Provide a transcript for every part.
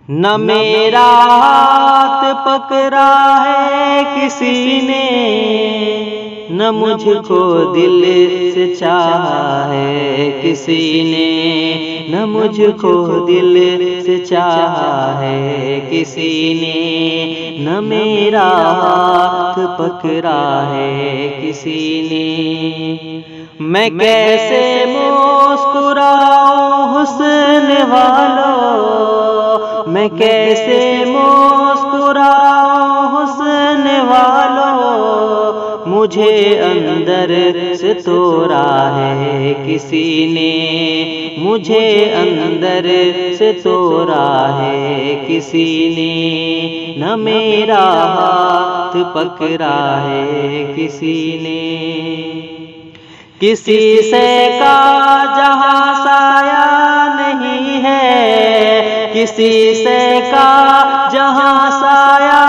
نہ میرا ہاتھ پکڑا ہے کسی نے، نہ مجھ کو دل سے چاہا ہے کسی نے، نہ مجھ کو دل سے چاہا ہے کسی نے، نہ میرا ہاتھ پکڑا ہے کسی نے۔ میں کیسے مسکراؤں حسن والو، میں کیسے مسکراؤں حسن والو، مجھے اندر سے توڑا ہے کسی نے، مجھے اندر سے توڑا ہے کسی نے، نہ میرا ہاتھ پکڑا ہے کسی نے۔ کسی سے کا جہاں سایہ نہیں ہے، کسی سے کا جہاں سایہ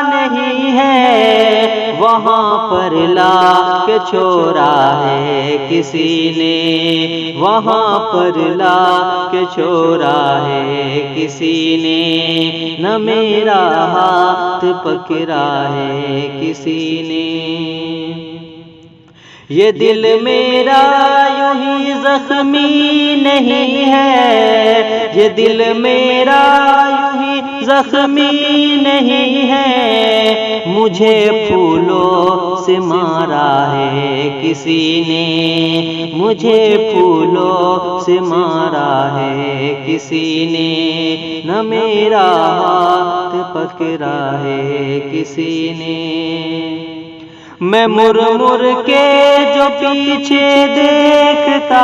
نہیں ہے، وہاں پر لا کے چھوڑا ہے کسی نے، وہاں پر لا کے چھوڑا ہے کسی نے، نہ میرا ہاتھ پکڑا ہے کسی نے۔ یہ دل میرا یوں ہی زخمی نہیں ہے، یہ دل میرا یوں ہی زخمی نہیں ہے، مجھے پھولوں سے مارا ہے کسی نے، مجھے پھولوں سے مارا ہے کسی نے، نہ میرا ہاتھ پکڑا ہے کسی نے۔ میں مر مر کے جو پیچھے دیکھتا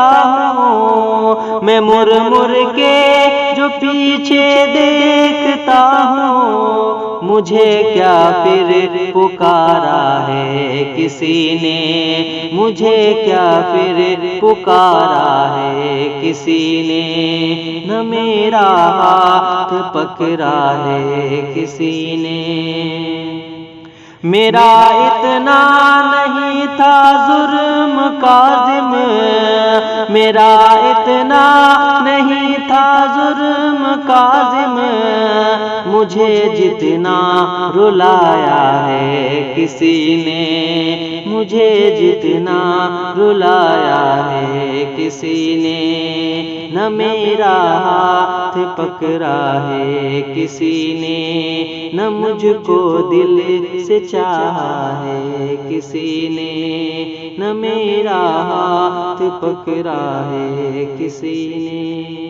ہوں، میں مر مر کے جو پیچھے دیکھتا ہوں، مجھے کیا پھر پکارا ہے کسی نے، مجھے کیا پھر پکارا ہے کسی نے، نہ میرا ہاتھ پکڑا ہے کسی نے۔ میرا اتنا نہیں تھا جرم کاظم، میرا اتنا نہیں تھا جرم کاظم، مجھے جتنا رلایا ہے کسی نے، مجھے جتنا رلایا ہے کسی نے، نہ میرا ہاتھ پکڑا ہے کسی نے، نہ مجھ کو دل سے چاہا ہے کسی نے، نہ میرا ہاتھ پکڑا ہے کسی نے۔